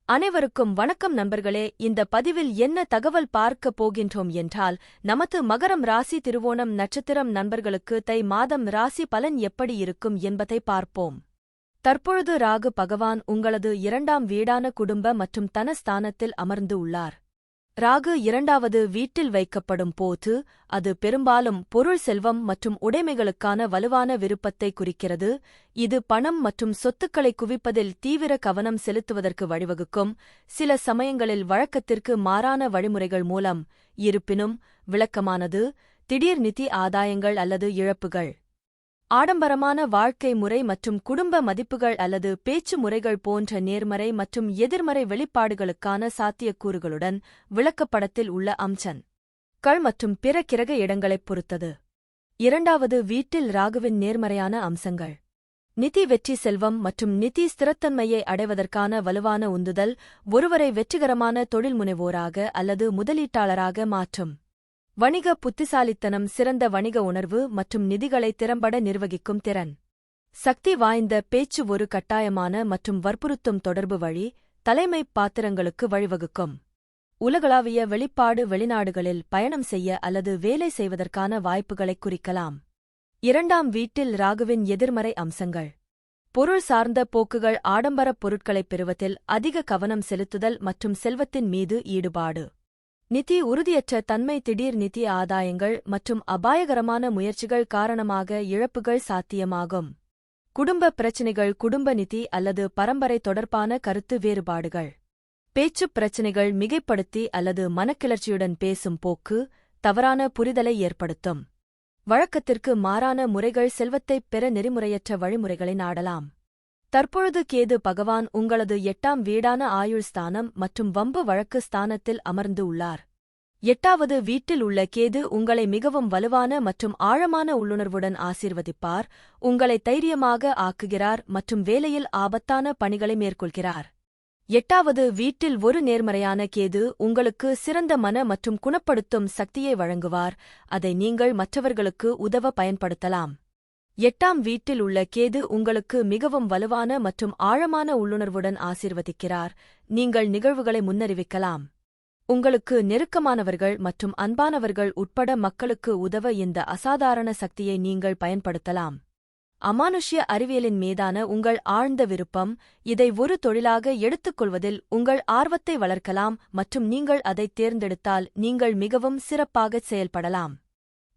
அனைவருக்கும் வணக்கம் நண்பர்களே. இந்த பதிவில் என்ன தகவல் பார்க்க போகின்றோம் என்றால், நமது மகரம் ராசி திருவோணம் நட்சத்திரம் நண்பர்களுக்கு தை மாதம் ராசி பலன் எப்படி இருக்கும் என்பதை பார்ப்போம். தற்பொழுது ராகு பகவான் உங்களது 2ஆம் வீடான குடும்ப மற்றும் தனஸ்தானத்தில் அமர்ந்து உள்ளார். ராகு 2வது வீட்டில் வைக்கப்படும் போது அது பெரும்பாலும் பொருள், செல்வம் மற்றும் உடைமைகளுக்கான வலுவான விருப்பத்தை குறிக்கிறது. இது பணம் மற்றும் சொத்துக்களை குவிப்பதில் தீவிர கவனம் செலுத்துவதற்கு வழிவகுக்கும், சில சமயங்களில் வழக்கத்திற்கு மாறான வழிமுறைகள் மூலம். இருப்பினும் விளக்கமானது திடீர் நிதி ஆதாயங்கள் அல்லது இழப்புகள், ஆடம்பரமான வாழ்க்கை முறை மற்றும் குடும்ப மதிப்புகள் அல்லது பேச்சு முறைகள் போன்ற நேர்மறை மற்றும் எதிர்மறை வெளிப்பாடுகளுக்கான சாத்தியக்கூறுகளுடன் விளக்கப்படத்தில் உள்ள அம்சங்கள் மற்றும் பிற கிரக இடங்களைப் பொறுத்தது. 2வது வீட்டில் ராகுவின் நேர்மறையான அம்சங்கள்: நிதி வெற்றி, செல்வம் மற்றும் நிதி ஸ்திரத்தன்மையை அடைவதற்கான வலுவான உந்துதல், ஒருவரை வெற்றிகரமான தொழில்முனைவோராக அல்லது முதலீட்டாளராக மாற்றும். வணிக புத்திசாலித்தனம், சிறந்த வணிக உணர்வு மற்றும் நிதிகளை திறம்பட நிர்வகிக்கும் திறன். சக்தி வாய்ந்த பேச்சு, ஒரு கட்டாயமான மற்றும் வற்புறுத்தும் தொடர்பு வழி தலைமை பாத்திரங்களுக்கு வழிவகுக்கும். உலகளாவிய வெளிப்பாடு, வெளிநாடுகளில் பயணம் செய்ய அல்லது வேலை செய்வதற்கான வாய்ப்புகளைக் குறிக்கலாம். 2ஆம் வீட்டில் ராகுவின் எதிர்மறை அம்சங்கள்: பொருள் சார்ந்த போக்குகள், ஆடம்பரப் பொருட்களைப் பெறுவதில் அதிக கவனம் செலுத்துதல் மற்றும் செல்வத்தின் மீது ஈடுபாடு. நிதி உறுதியற்ற தன்மை, திடீர் நிதி ஆதாயங்கள் மற்றும் அபாயகரமான முயற்சிகள் காரணமாக இழப்புகள் சாத்தியமாகும். குடும்ப பிரச்சினைகள், குடும்ப நிதி அல்லது பரம்பரை தொடர்பான கருத்து வேறுபாடுகள். பேச்சுப் பிரச்சினைகள், மிகைப்படுத்தி அல்லது மனக்கிளர்ச்சியுடன் பேசும் போக்கு தவறான புரிதலை ஏற்படுத்தும். வழக்கத்திற்கு மாறான முறைகள், செல்வத்தைப் பெற நெறிமுறையற்ற வழிமுறைகளை நாடலாம். தற்பொழுது கேது பகவான் உங்களது 8ஆம் வீடான ஆயுள் ஸ்தானம் மற்றும் வம்பு வழக்கு ஸ்தானத்தில் அமர்ந்து உள்ளார். 8வது வீட்டில் உள்ள கேது உங்களை மிகவும் வலுவான மற்றும் ஆழமான உள்ளுணர்வுடன் ஆசீர்வதிப்பார், உங்களை தைரியமாக ஆக்குகிறார் மற்றும் வேலையில் ஆபத்தான பணிகளை மேற்கொள்கிறார். 8வது வீட்டில் ஒரு நேர்மறையான கேது உங்களுக்கு சிறந்த மன மற்றும் குணப்படுத்தும் சக்தியை வழங்குவார், அதை நீங்கள் மற்றவர்களுக்கு உதவ பயன்படுத்தலாம். 8ஆம் வீட்டில் உள்ள கேது உங்களுக்கு மிகவும் வலுவான மற்றும் ஆழமான உள்ளுணர்வுடன் ஆசீர்வதிக்கிறார், நீங்கள் நிகழ்வுகளை முன்னறிவிக்கலாம். உங்களுக்கு நெருக்கமானவர்கள் மற்றும் அன்பானவர்கள் உட்பட மக்களுக்கு உதவ இந்த அசாதாரண சக்தியை நீங்கள் பயன்படுத்தலாம். அமானுஷ்ய அறிவியலின் மீதான உங்கள் ஆழ்ந்த விருப்பம், இதை ஒரு தொழிலாக எடுத்துக்கொள்வதில் உங்கள் ஆர்வத்தை வளர்க்கலாம் மற்றும் நீங்கள் அதைத் தேர்ந்தெடுத்தால் நீங்கள் மிகவும் சிறப்பாகச் செயல்படலாம்.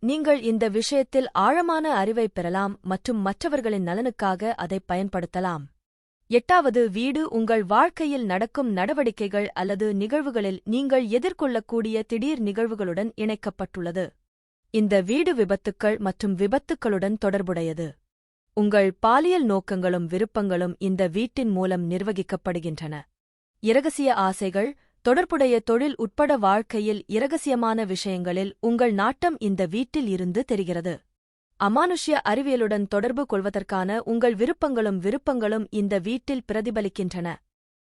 நீங்கள் இந்த விஷயத்தில் ஆழமான அறிவைப் பெறலாம் மற்றும் மற்றவர்களின் நலனுக்காக அதைப் பயன்படுத்தலாம். 8வது வீடு உங்கள் வாழ்க்கையில் நடக்கும் நடவடிக்கைகள் அல்லது நிகழ்வுகளில் நீங்கள் எதிர்கொள்ளக்கூடிய திடீர் நிகழ்வுகளுடன் இணைக்கப்பட்டுள்ளது. இந்த வீடு விபத்துக்கள் மற்றும் விபத்துக்களுடன் தொடர்புடையது. உங்கள் பாலியல் நோக்கங்களும் விருப்பங்களும் இந்த வீட்டின் மூலம் நிர்வகிக்கப்படுகின்றன. இரகசிய ஆசைகள், தொடர்புடைய தொழில் உட்பட வாழ்க்கையில் இரகசியமான விஷயங்களில் உங்கள் நாட்டம் இந்த வீட்டில் இருந்து தெரிகிறது. அமானுஷ்ய அறிவியலுடன் தொடர்பு கொள்வதற்கான உங்கள் விருப்பங்களும் இந்த வீட்டில் பிரதிபலிக்கின்றன.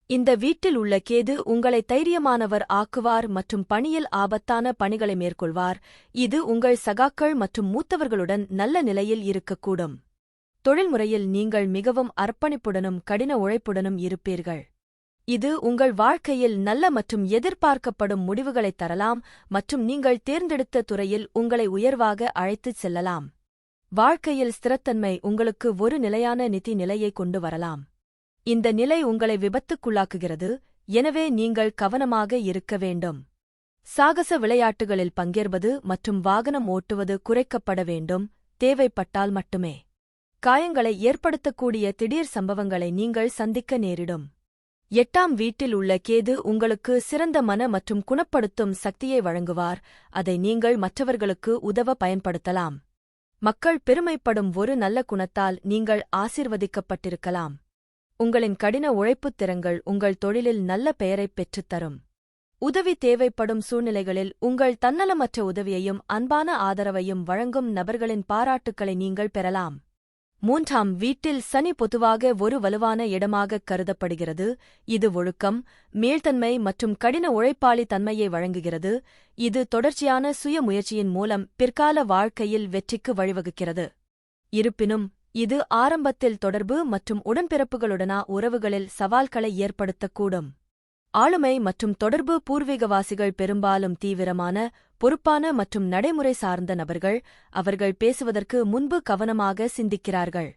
இந்த வீட்டில் உள்ள கேது உங்களை தைரியமானவர் ஆக்குவார் மற்றும் பணியில் ஆபத்தான பணிகளை மேற்கொள்வார், இது உங்கள் சகாக்கள் மற்றும் மூத்தவர்களுடன் நல்ல நிலையில் இருக்கக்கூடும். தொழில்முறையில் நீங்கள் மிகவும் அர்ப்பணிப்புடனும் கடின உழைப்புடனும் இருப்பீர்கள். இது உங்கள் வாழ்க்கையில் நல்ல மற்றும் எதிர்பார்க்கப்படும் முடிவுகளைத் தரலாம் மற்றும் நீங்கள் தேர்ந்தெடுத்த துறையில் உங்களை உயர்வாக அழைத்துச் செல்லலாம். வாழ்க்கையில் ஸ்திரத்தன்மை உங்களுக்கு ஒரு நிலையான நிதி நிலையை கொண்டு வரலாம். இந்த நிலை உங்களை விபத்துக்குள்ளாக்குகிறது, எனவே நீங்கள் கவனமாக இருக்க வேண்டும். சாகச விளையாட்டுகளில் பங்கேற்பது மற்றும் வாகனம் ஓட்டுவது குறைக்கப்பட வேண்டும், தேவைப்பட்டால் மட்டுமே. காயங்களை ஏற்படுத்தக்கூடிய திடீர் சம்பவங்களை நீங்கள் சந்திக்க நேரிடும். 8ஆம் வீட்டில் உள்ள கேது உங்களுக்கு சிறந்த மன மற்றும் குணப்படுத்தும் சக்தியை வழங்குவார், அதை நீங்கள் மற்றவர்களுக்கு உதவ பயன்படுத்தலாம். மக்கள் பெருமைப்படும் ஒரு நல்ல குணத்தால் நீங்கள் ஆசீர்வதிக்கப்பட்டிருக்கலாம். உங்களின் கடின உழைப்புத் திறன்கள் உங்கள் தொழிலில் நல்ல பெயரைப் பெற்றுத்தரும். உதவி தேவைப்படும் சூழ்நிலைகளில் உங்கள் தன்னலமற்ற உதவியையும் அன்பான ஆதரவையும் வழங்கும் நபர்களின் பாராட்டுக்களை நீங்கள் பெறலாம். 3ஆம் வீட்டில் சனி பொதுவாக ஒரு வலுவான இடமாகக் கருதப்படுகிறது, இது ஒழுக்கம், மேல்தன்மை மற்றும் கடின உழைப்பாளி தன்மையை வழங்குகிறது, இது தொடர்ச்சியான சுய முயற்சியின் மூலம் பிற்கால வாழ்க்கையில் வெற்றிக்கு வழிவகுக்கிறது. இருப்பினும் இது ஆரம்பத்தில் தொடர்பு மற்றும் உடன்பிறப்புகளுடனா உறவுகளில் சவால்களை ஏற்படுத்தக்கூடும். ஆளுமை மற்றும் தொடர்பு பூர்வீகவாசிகள் பெரும்பாலும் தீவிரமான, பொறுப்பான மற்றும் நடைமுறை சார்ந்த நபர்கள். அவர்கள் பேசுவதற்கு முன்பு கவனமாக சிந்திக்கிறார்கள்.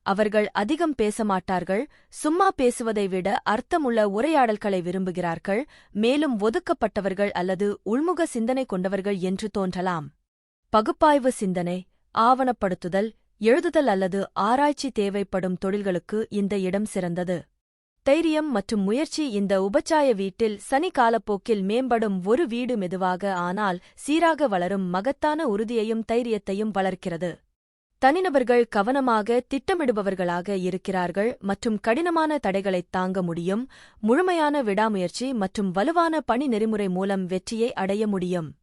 அவர்கள் அதிகம் பேச மாட்டார்கள், சும்மா பேசுவதை விட அர்த்தமுள்ள உரையாடல்களை விரும்புகிறார்கள், மேலும் ஒதுக்கப்பட்டவர்கள் அல்லது உள்முக சிந்தனை கொண்டவர்கள் என்று தோன்றலாம். பகுப்பாய்வு சிந்தனை, ஆவணப்படுத்துதல், எழுதுதல் அல்லது ஆராய்ச்சி தேவைப்படும் தொழில்களுக்கு இந்த இடம் சிறந்தது. தைரியம் மற்றும் முயற்சி இந்த உபச்சாய வீட்டில் சனி காலப்போக்கில் மேம்படும் ஒரு வீடு மெதுவாக ஆனால் சீராக வளரும் மகத்தான உறுதியையும் தைரியத்தையும் வளர்க்கிறது. தனிநபர்கள் கவனமாக திட்டமிடுபவர்களாக இருக்கிறார்கள் மற்றும் கடினமான தடைகளைத் தாங்க முடியும். முழுமையான விடாமுயற்சி மற்றும் வலுவான பணி நெறிமுறை மூலம் வெற்றியை அடைய முடியும்.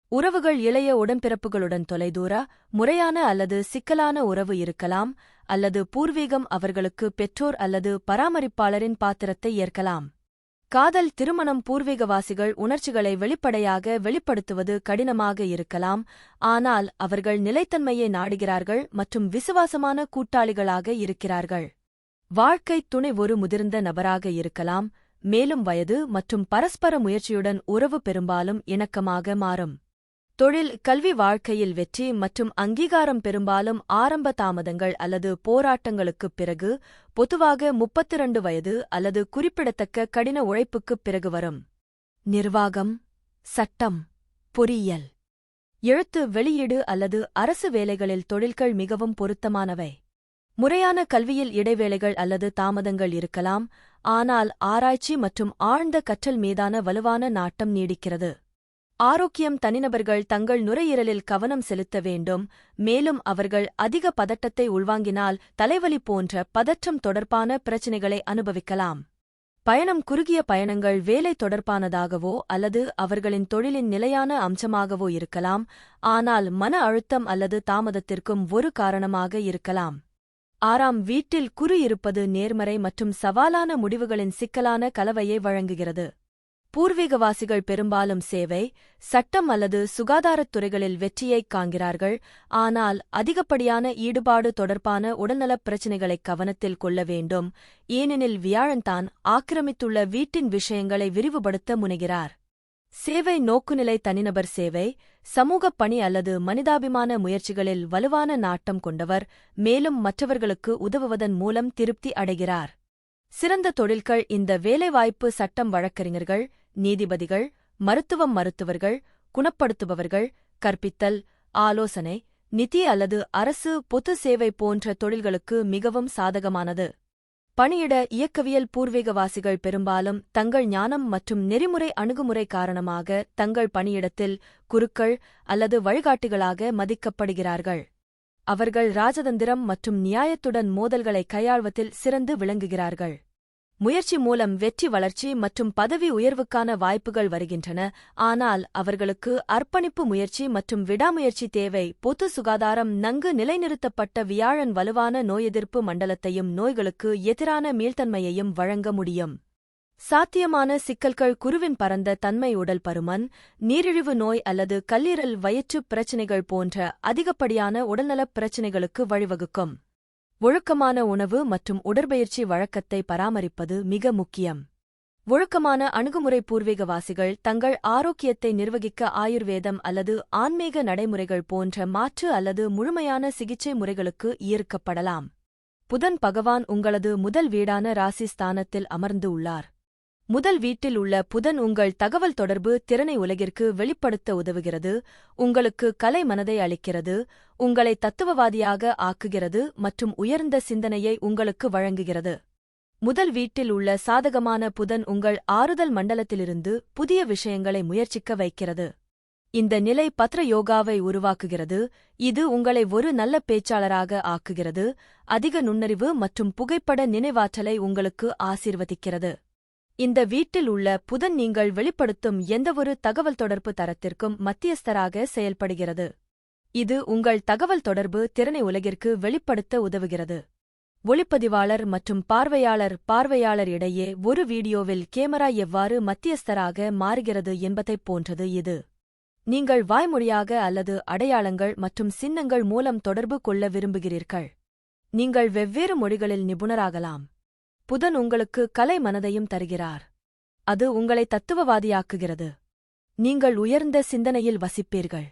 உறவுகள் இளைய உடன்பிறப்புகளுடன் தொலைதூர, முறையான அல்லது சிக்கலான உறவு இருக்கலாம், அல்லது பூர்வீகம் அவர்களுக்கு பெற்றோர் அல்லது பராமரிப்பாளரின் பாத்திரத்தை ஏற்கலாம். காதல், திருமணம் பூர்வீகவாசிகள் உணர்ச்சிகளை வெளிப்படையாக வெளிப்படுத்துவது கடினமாக இருக்கலாம், ஆனால் அவர்கள் நிலைத்தன்மையை நாடுகிறார்கள் மற்றும் விசுவாசமான கூட்டாளிகளாக இருக்கிறார்கள். வாழ்க்கை துணை ஒரு முதிர்ந்த நபராக இருக்கலாம், மேலும் வயது மற்றும் பரஸ்பர முயற்சியுடன் உறவு பெரும்பாலும் இணக்கமாக மாறும். தொழில், கல்வி, வாழ்க்கையில் வெற்றி மற்றும் அங்கீகாரம் பெரும்பாலும் ஆரம்ப தாமதங்கள் அல்லது போராட்டங்களுக்குப் பிறகு, பொதுவாக 32 வயது அல்லது குறிப்பிடத்தக்க கடின உழைப்புக்குப் பிறகு வரும். நிர்வாகம், சட்டம், பொறியியல், எழுத்து, வெளியீடு அல்லது அரசு வேலைகளில் தொழில்கள் மிகவும் பொருத்தமானவை. முறையான கல்வியில் இடைவேளைகள் அல்லது தாமதங்கள் இருக்கலாம், ஆனால் ஆராய்ச்சி மற்றும் ஆழ்ந்த கற்றல் மீதான வலுவான நாட்டம் நீடிக்கிறது. ஆரோக்கியம், தனிநபர்கள் தங்கள் நுரையீரலில் கவனம் செலுத்த வேண்டும், மேலும் அவர்கள் அதிக பதட்டத்தை உள்வாங்கினால் தலைவலி போன்ற பதற்றம் தொடர்பான பிரச்சினைகளை அனுபவிக்கலாம். பயணம், குறுகிய பயணங்கள் வேலை தொடர்பானதாகவோ அல்லது அவர்களின் தொழிலின் நிலையான அம்சமாகவோ இருக்கலாம், ஆனால் மன அழுத்தம் அல்லது தாமதத்திற்கும் ஒரு காரணமாக இருக்கலாம். ஆறாம் வீட்டில் குரு இருப்பது நேர்மறை மற்றும் சவாலான முடிவுகளின் சிக்கலான கலவையை வழங்குகிறது. பூர்வீகவாசிகள் பெரும்பாலும் சேவை, சட்டம் அல்லது சுகாதாரத் துறைகளில் வெற்றியைக் காண்கிறார்கள், ஆனால் அதிகப்படியான ஈடுபாடு தொடர்பான உடல்நலப் பிரச்சினைகளைக் கவனத்தில் கொள்ள வேண்டும், ஏனெனில் வியாழன்தான் ஆக்கிரமித்துள்ள வீட்டின் விஷயங்களை விரிவுபடுத்த முனைகிறார். சேவை நோக்குநிலை, தனிநபர் சேவை, சமூகப் பணி அல்லது மனிதாபிமான முயற்சிகளில் வலுவான நாட்டம் கொண்டவர், மேலும் மற்றவர்களுக்கு உதவுவதன் மூலம் திருப்தி அடைகிறார். சிறந்த தொழில்கள் இந்த வேலைவாய்ப்பு சட்டம், வழக்கறிஞர்கள், நீதிபதிகள், மருத்துவர்கள், குணப்படுத்துபவர்கள், கற்பித்தல், ஆலோசனை, நிதி அல்லது அரசு பொது சேவை போன்ற தொழில்களுக்கு மிகவும் சாதகமானது. பணியிட இயக்கவியல் பூர்வீகவாசிகள் பெரும்பாலும் தங்கள் ஞானம் மற்றும் நெறிமுறை அணுகுமுறை காரணமாக தங்கள் பணியிடத்தில் குருக்கள் அல்லது வழிகாட்டிகளாக மதிக்கப்படுகிறார்கள். அவர்கள் ராஜதந்திரம் மற்றும் நியாயத்துடன் மோதல்களை கையாள்வதில் சிறந்து விளங்குகிறார்கள். முயற்சி மூலம் வெற்றி, வளர்ச்சி மற்றும் பதவி உயர்வுக்கான வாய்ப்புகள் வருகின்றன, ஆனால் அவர்களுக்கு அர்ப்பணிப்பு, முயற்சி மற்றும் விடாமுயற்சி தேவை. பொது சுகாதாரம், நன்கு நிலைநிறுத்தப்பட்ட வியாழன் வலுவான நோயெதிர்ப்பு மண்டலத்தையும் நோய்களுக்கு எதிரான மீள்தன்மையையும் வழங்க முடியும். சாத்தியமான சிக்கல்கள், குருவின் பரந்த தன்மை, உடல் பருமன், நீரிழிவு நோய் அல்லது கல்லீரல், வயிற்றுப் பிரச்சினைகள் போன்ற அதிகப்படியான உடல்நலப் பிரச்சினைகளுக்கு வழிவகுக்கும். ஒழுக்கமான உணவு மற்றும் உடற்பயிற்சி வழக்கத்தை பராமரிப்பது மிக முக்கியம். ஒழுக்கமான அணுகுமுறை, பூர்வீகவாசிகள் தங்கள் ஆரோக்கியத்தை நிர்வகிக்க ஆயுர்வேதம் அல்லது ஆன்மீக நடைமுறைகள் போன்ற மாற்று அல்லது முழுமையான சிகிச்சை முறைகளுக்கு ஈர்க்கப்படலாம். புதன் பகவான் உங்களது முதல் வீடான ராசி ஸ்தானத்தில் அமர்ந்து உள்ளார். முதல் வீட்டில் உள்ள புதன் உங்கள் தகவல் தொடர்பு திறனை உலகிற்கு வெளிப்படுத்த உதவுகிறது, உங்களுக்கு கலை மனதை அளிக்கிறது, உங்களை தத்துவவாதியாக ஆக்குகிறது மற்றும் உயர்ந்த சிந்தனையை உங்களுக்கு வழங்குகிறது. முதல் வீட்டில் உள்ள சாதகமான புதன் உங்கள் ஆறுதல் மண்டலத்திலிருந்து புதிய விஷயங்களை முயற்சிக்க வைக்கிறது. இந்த நிலை பத்ர யோகாவை உருவாக்குகிறது, இது உங்களை ஒரு நல்ல பேச்சாளராக ஆக்குகிறது, அதிக நுண்ணறிவு மற்றும் புகைப்பட நினைவாற்றலை உங்களுக்கு ஆசீர்வதிக்கிறது. இந்த வீட்டில் உள்ள புதன் நீங்கள் வெளிப்படுத்தும் எந்தவொரு தகவல் தொடர்பு தரத்திற்கும் மத்தியஸ்தராக செயல்படுகிறது. இது உங்கள் தகவல் தொடர்பு திறனை உலகிற்கு வெளிப்படுத்த உதவுகிறது. ஒளிப்பதிவாளர் மற்றும் பார்வையாளர் இடையே ஒரு வீடியோவில் கேமரா எவ்வாறு மத்தியஸ்தராக மாறுகிறது என்பதைப் போன்றது இது. நீங்கள் வாய்மொழியாக அல்லது அடையாளங்கள் மற்றும் சின்னங்கள் மூலம் தொடர்பு கொள்ள விரும்புகிறீர்கள். நீங்கள் வெவ்வேறு மொழிகளில் நிபுணராகலாம். புதன் உங்களுக்கு கலை மனதையும் தருகிறார். அது உங்களை தத்துவவாதியாக்குகிறது. நீங்கள் உயர்ந்த சிந்தனையில் வசிப்பீர்கள்.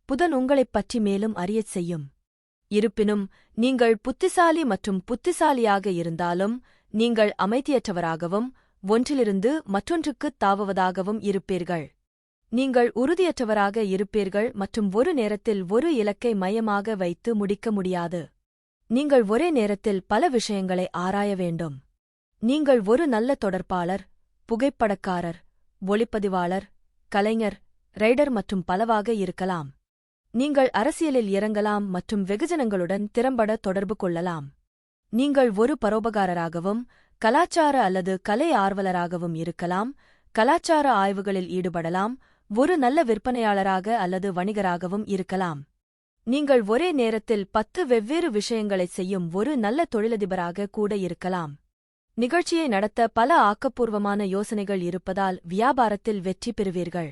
புதன் உங்களைப் பற்றி மேலும் அறியச் செய்யும். இருப்பினும் நீங்கள் புத்திசாலி மற்றும் புத்திசாலியாக இருந்தாலும் நீங்கள் அமைதியற்றவராகவும் ஒன்றிலிருந்து மற்றொன்றுக்குத் தாவுவதாகவும் இருப்பீர்கள். நீங்கள் உறுதியற்றவராக இருப்பீர்கள் மற்றும் ஒரு நேரத்தில் ஒரு இலக்கை மையமாக வைத்து முடிக்க முடியாது. நீங்கள் ஒரே நேரத்தில் பல விஷயங்களை ஆராய வேண்டும். நீங்கள் ஒரு நல்ல தொடர்பாளர், புகைப்படக்காரர், ஒளிப்பதிவாளர், கலைஞர், ரைடர் மற்றும் பலவாக இருக்கலாம். நீங்கள் அரசியலில் இறங்கலாம் மற்றும் வெகுஜனங்களுடன் திறம்பட தொடர்பு கொள்ளலாம். நீங்கள் ஒரு பரோபகாரராகவும் கலாச்சார அல்லது கலை ஆர்வலராகவும் இருக்கலாம். கலாச்சார ஆய்வுகளில் ஈடுபடலாம். ஒரு நல்ல விற்பனையாளராக அல்லது வணிகராகவும் இருக்கலாம். நீங்கள் ஒரே நேரத்தில் 10 வெவ்வேறு விஷயங்களைச் செய்யும் ஒரு நல்ல தொழிலதிபராக கூட இருக்கலாம். நிகழ்ச்சியை நடத்த பல ஆக்கப்பூர்வமான யோசனைகள் இருப்பதால் வியாபாரத்தில் வெற்றி பெறுவீர்கள்.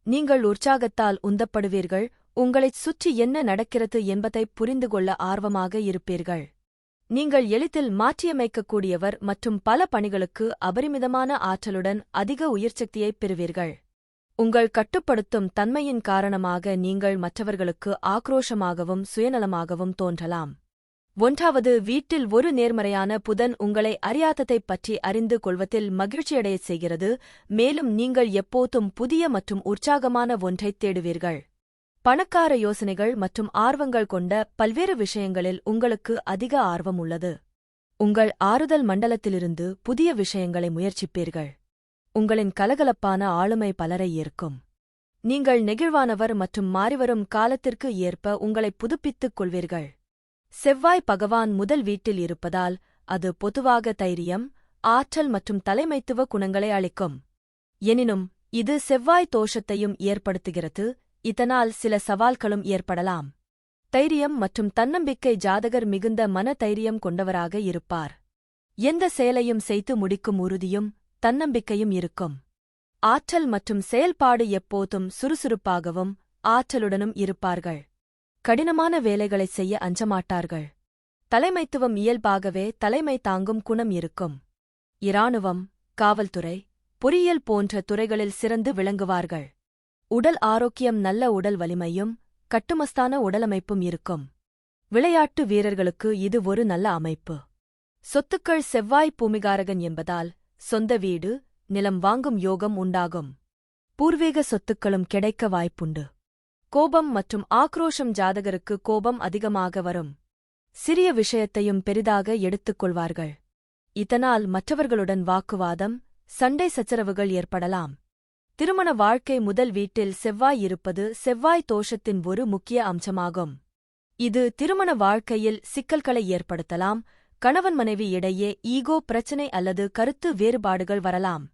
நீங்கள் உற்சாகத்தால் உந்தப்படுவீர்கள். உங்களைச் சுற்றி என்ன நடக்கிறது என்பதைப் புரிந்துகொள்ள ஆர்வமாக இருப்பீர்கள். நீங்கள் எளிதில் மாற்றியமைக்கக்கூடியவர் மற்றும் பல பணிகளுக்கு அபரிமிதமான ஆற்றலுடன் அதிக உயிர்ச்சக்தியைப் பெறுவீர்கள். உங்கள் கட்டுப்படுத்தும் தன்மையின் காரணமாக நீங்கள் மற்றவர்களுக்கு ஆக்ரோஷமாகவும் சுயநலமாகவும் தோன்றலாம். 1வது வீட்டில் ஒரு நேர்மறையான புதன் உங்களை அறியாததைப் பற்றி அறிந்து கொள்வதில் மகிழ்ச்சியடையச் செய்கிறது, மேலும் நீங்கள் எப்போதும் புதிய மற்றும் உற்சாகமான ஒன்றைத் தேடுவீர்கள். பணக்கார யோசனைகள் மற்றும் ஆர்வங்கள் கொண்ட பல்வேறு விஷயங்களில் உங்களுக்கு அதிக ஆர்வம் உள்ளது. உங்கள் ஆறுதல் மண்டலத்திலிருந்து புதிய விஷயங்களை முயற்சிப்பீர்கள். உங்களின் கலகலப்பான ஆளுமை பலரை ஈர்க்கும். நீங்கள் நெகிழ்வானவர் மற்றும் மாறிவரும் காலத்திற்கு ஏற்ப உங்களை புதுப்பித்துக் கொள்வீர்கள். செவ்வாய் பகவான் முதல் வீட்டில் இருப்பதால் அது பொதுவாக தைரியம், ஆற்றல் மற்றும் தலைமைத்துவ குணங்களை அளிக்கும். எனினும் இது செவ்வாய் தோஷத்தையும் ஏற்படுத்துகிறது, இதனால் சில சவால்களும் ஏற்படலாம். தைரியம் மற்றும் தன்னம்பிக்கை ஜாதகர் மிகுந்த மன தைரியம் கொண்டவராக இருப்பார். எந்த செயலையும் செய்து முடிக்கும் உறுதியும் தன்னம்பிக்கையும் இருக்கும். ஆற்றல் மற்றும் செயல்பாடு எப்போதும் சுறுசுறுப்பாகவும் ஆற்றலுடனும் இருப்பார்கள். கடினமான வேலைகளைச் செய்ய அஞ்சமாட்டார்கள். தலைமைத்துவம் இயல்பாகவே தலைமை தாங்கும் குணம் இருக்கும். இராணுவம், காவல்துறை, பொறியியல் போன்ற துறைகளில் சிறந்து விளங்குவார்கள். உடல் ஆரோக்கியம் நல்ல உடல் வலிமையும் கட்டுமஸ்தான உடலமைப்பும் இருக்கும். விளையாட்டு வீரர்களுக்கு இது ஒரு நல்ல அமைப்பு. சொத்துக்கள் செவ்வாய் பூமிகாரகன் என்பதால் சொந்த வீடு, நிலம் வாங்கும் யோகம் உண்டாகும். பூர்வீக சொத்துக்களும் கிடைக்க வாய்ப்புண்டு. கோபம் மற்றும் ஆக்ரோஷம் ஜாதகருக்கு கோபம் அதிகமாக வரும். சிறிய விஷயத்தையும் பெரிதாக எடுத்துக் கொள்வார்கள். இதனால் மற்றவர்களுடன் வாக்குவாதம், சண்டை சச்சரவுகள் ஏற்படலாம். திருமண வாழ்க்கை முதல் வீட்டில் செவ்வாய் இருப்பது செவ்வாய் தோஷத்தின் ஒரு முக்கிய அம்சமாகும். இது திருமண வாழ்க்கையில் சிக்கல்களை ஏற்படுத்தலாம். கணவன் மனைவி இடையே ஈகோ பிரச்சினை அல்லது கருத்து வேறுபாடுகள் வரலாம்.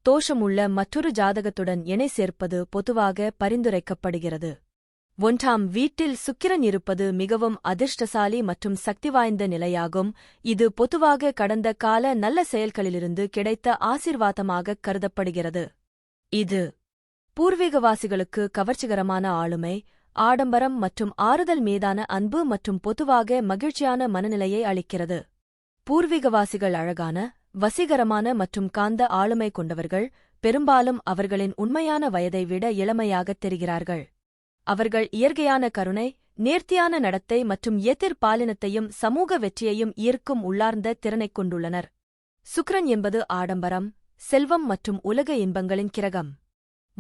தோஷமுள்ள மற்றொரு ஜாதகத்துடன் இணை சேர்ப்பது பொதுவாக பரிந்துரைக்கப்படுகிறது. 1ஆம் வீட்டில் சுக்கிரன் இருப்பது மிகவும் அதிர்ஷ்டசாலி மற்றும் சக்திவாய்ந்த நிலையாகும். இது பொதுவாக கடந்த கால நல்ல செயல்களிலிருந்து கிடைத்த ஆசீர்வாதமாகக் கருதப்படுகிறது. இது பூர்வீகவாசிகளுக்கு கவர்ச்சிகரமான ஆளுமை, ஆடம்பரம் மற்றும் ஆறுதல் மீதான அன்பு மற்றும் பொதுவாக மகிழ்ச்சியான மனநிலையை அளிக்கிறது. பூர்வீகவாசிகள் அழகான, வசீகரமான மற்றும் காந்த ஆளுமை கொண்டவர்கள். பெரும்பாலும் அவர்களின் உண்மையான வயதை விட இளமையாகத் தெரிகிறார்கள். அவர்கள் இயற்கையான கருணை, நேர்த்தியான நடத்தை மற்றும் எதிர்பாலினத்தையும் சமூக வெற்றியையும் ஈர்க்கும் உள்ளார்ந்த திறனைக் கொண்டுள்ளனர். சுக்கிரன் என்பது ஆடம்பரம், செல்வம் மற்றும் உலக இன்பங்களின் கிரகம்.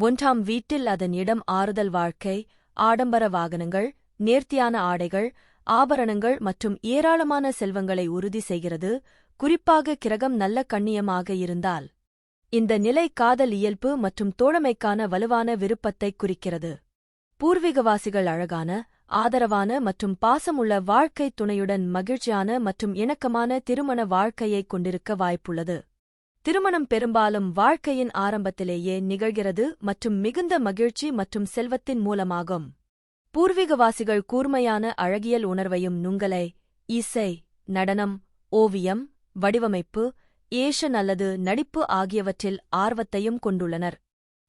1ஆம் வீட்டில் அதன் இடம் ஆறுதல் வாழ்க்கை, ஆடம்பர வாகனங்கள், நேர்த்தியான ஆடைகள், ஆபரணங்கள் மற்றும் ஏராளமான செல்வங்களை உறுதி செய்கிறது, குறிப்பாக கிரகம் நல்ல கண்ணியமாக இருந்தால். இந்த நிலை காதல் இயல்பு மற்றும் தோழமைக்கான வலுவான விருப்பத்தைக் குறிக்கிறது. பூர்வீகவாசிகள் அழகான, ஆதரவான மற்றும் பாசமுள்ள வாழ்க்கை துணையுடன் மகிழ்ச்சியான மற்றும் இணக்கமான திருமண வாழ்க்கையைக் கொண்டிருக்க வாய்ப்புள்ளது. திருமணம் பெரும்பாலும் வாழ்க்கையின் ஆரம்பத்திலேயே நிகழ்கிறது மற்றும் மிகுந்த மகிழ்ச்சி மற்றும் செல்வத்தின் மூலமாகும். பூர்வீகவாசிகள் கூர்மையான அழகியல் உணர்வையும் நுங்கலை, இசை, நடனம், ஓவியம், வடிவமைப்பு, ஏஷன் அல்லது நடிப்பு ஆகியவற்றில் ஆர்வத்தையும் கொண்டுள்ளனர்.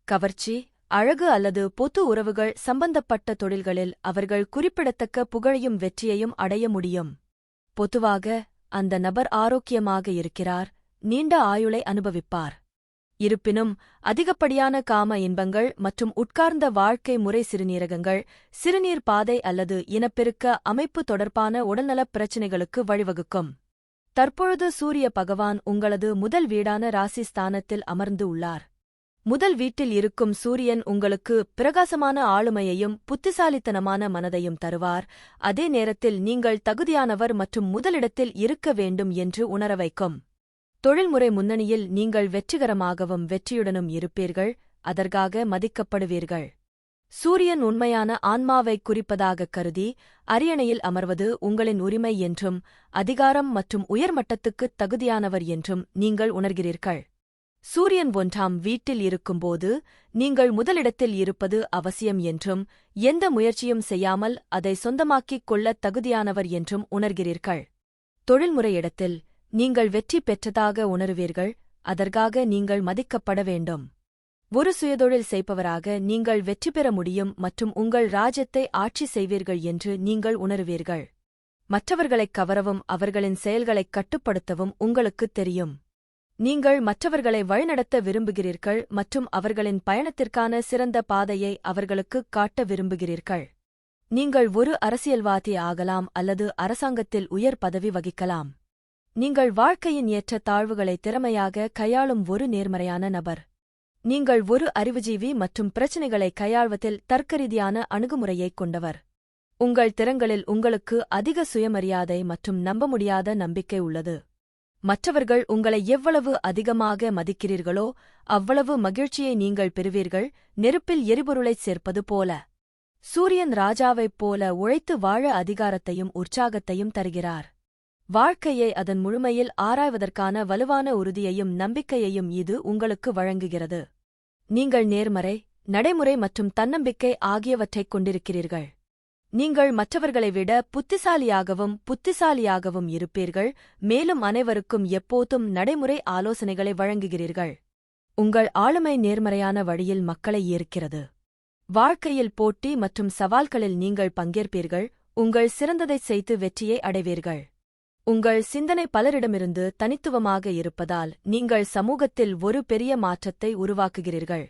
கவர்ச்சி, அழகு அல்லது பொது உறவுகள் சம்பந்தப்பட்ட தொழில்களில் அவர்கள் குறிப்பிடத்தக்க புகழையும் வெற்றியையும் அடைய முடியும். பொதுவாக அந்த நபர் ஆரோக்கியமாக இருக்கிறார், நீண்ட ஆயுளை அனுபவிப்பார். இருப்பினும் அதிகப்படியான காம இன்பங்கள் மற்றும் உட்கார்ந்த வாழ்க்கை முறை சிறுநீரகங்கள், சிறுநீர் பாதை அல்லது இனப்பெருக்க அமைப்பு தொடர்பான உடல்நலப் பிரச்சினைகளுக்கு வழிவகுக்கும். தற்பொழுது சூரிய பகவான் உங்களது முதல் வீடான ராசி ஸ்தானத்தில் அமர்ந்து உள்ளார். முதல் வீட்டில் இருக்கும் சூரியன் உங்களுக்கு பிரகாசமான ஆளுமையையும் புத்திசாலித்தனமான மனதையும் தருவார். அதே நேரத்தில் நீங்கள் தகுதியானவர் மற்றும் முதலிடத்தில் இருக்க வேண்டும் என்று உணர வைக்கும். தொழில்முறை முன்னணியில் நீங்கள் வெற்றிகரமாகவும் வெற்றியுடனும் இருப்பீர்கள், அதற்காக மதிக்கப்படுவீர்கள். சூரியன் உண்மையான ஆன்மாவைக் குறிப்பதாகக் கருதி அரியணையில் அமர்வது உங்களின் உரிமை என்றும் அதிகாரம் மற்றும் உயர்மட்டத்துக்குத் தகுதியானவர் என்றும் நீங்கள் உணர்கிறீர்கள். சூரியன் 1ஆம் வீட்டில் இருக்கும்போது நீங்கள் முதலிடத்தில் இருப்பது அவசியம் என்றும் எந்த முயற்சியும் செய்யாமல் அதை சொந்தமாக்கிக் கொள்ளத் தகுதியானவர் என்றும் உணர்கிறீர்கள். தொழில்முறை இடத்தில் நீங்கள் வெற்றி பெற்றதாக உணருவீர்கள், அதற்காக நீங்கள் மதிக்கப்பட வேண்டும். ஒரு சுயதொழில் செய்பவராக நீங்கள் வெற்றி பெற முடியும் மற்றும் உங்கள் ராஜ்யத்தை ஆட்சி செய்வீர்கள் என்று நீங்கள் உணருவீர்கள். மற்றவர்களைக் கவரவும் அவர்களின் செயல்களைக் கட்டுப்படுத்தவும் உங்களுக்குத் தெரியும். நீங்கள் மற்றவர்களை வழிநடத்த விரும்புகிறீர்கள் மற்றும் அவர்களின் பயணத்திற்கான சிறந்த பாதையை அவர்களுக்குக் காட்ட விரும்புகிறீர்கள். நீங்கள் ஒரு அரசியல்வாதி ஆகலாம் அல்லது அரசாங்கத்தில் உயர் பதவி வகிக்கலாம். நீங்கள் வாழ்க்கையின் ஏற்ற தாழ்வுகளை திறமையாக கையாளும் ஒரு நேர்மறையான நபர். நீங்கள் ஒரு அறிவுஜீவி மற்றும் பிரச்சினைகளை கையாள்வதில் தர்க்கரீதியான அணுகுமுறையைக் கொண்டவர். உங்கள் திறன்களில் உங்களுக்கு அதிக சுயமரியாதை மற்றும் நம்ப முடியாத நம்பிக்கை உள்ளது. மற்றவர்கள் உங்களை எவ்வளவு அதிகமாக மதிக்கிறீர்களோ அவ்வளவு மகிழ்ச்சியை நீங்கள் பெறுவீர்கள், நெருப்பில் எரிபொருளைச் சேர்ப்பது போல. சூரியன் ராஜாவைப் போல உழைத்து வாழ அதிகாரத்தையும் உற்சாகத்தையும் தருகிறார். வாழ்க்கையை அதன் முழுமையில் ஆராய்வதற்கான வலுவான உறுதியையும் நம்பிக்கையையும் இது உங்களுக்கு வழங்குகிறது. நீங்கள் நேர்மறை, நடைமுறை மற்றும் தன்னம்பிக்கை ஆகியவற்றைக் கொண்டிருக்கிறீர்கள். நீங்கள் மற்றவர்களை விட புத்திசாலியாகவும் இருப்பீர்கள், மேலும் அனைவருக்கும் எப்போதும் நடைமுறை ஆலோசனைகளை வழங்குகிறீர்கள். உங்கள் ஆளுமை நேர்மறையான வழியில் மக்களை ஈர்க்கிறது. வாழ்க்கையில் போட்டி மற்றும் சவால்களில் நீங்கள் பங்கேற்பீர்கள், உங்கள் சிறந்ததைச் செய்து வெற்றியை அடைவீர்கள். உங்கள் சிந்தனை பலரிடமிருந்து தனித்துவமாக இருப்பதால் நீங்கள் சமூகத்தில் ஒரு பெரிய மாற்றத்தை உருவாக்குகிறீர்கள்.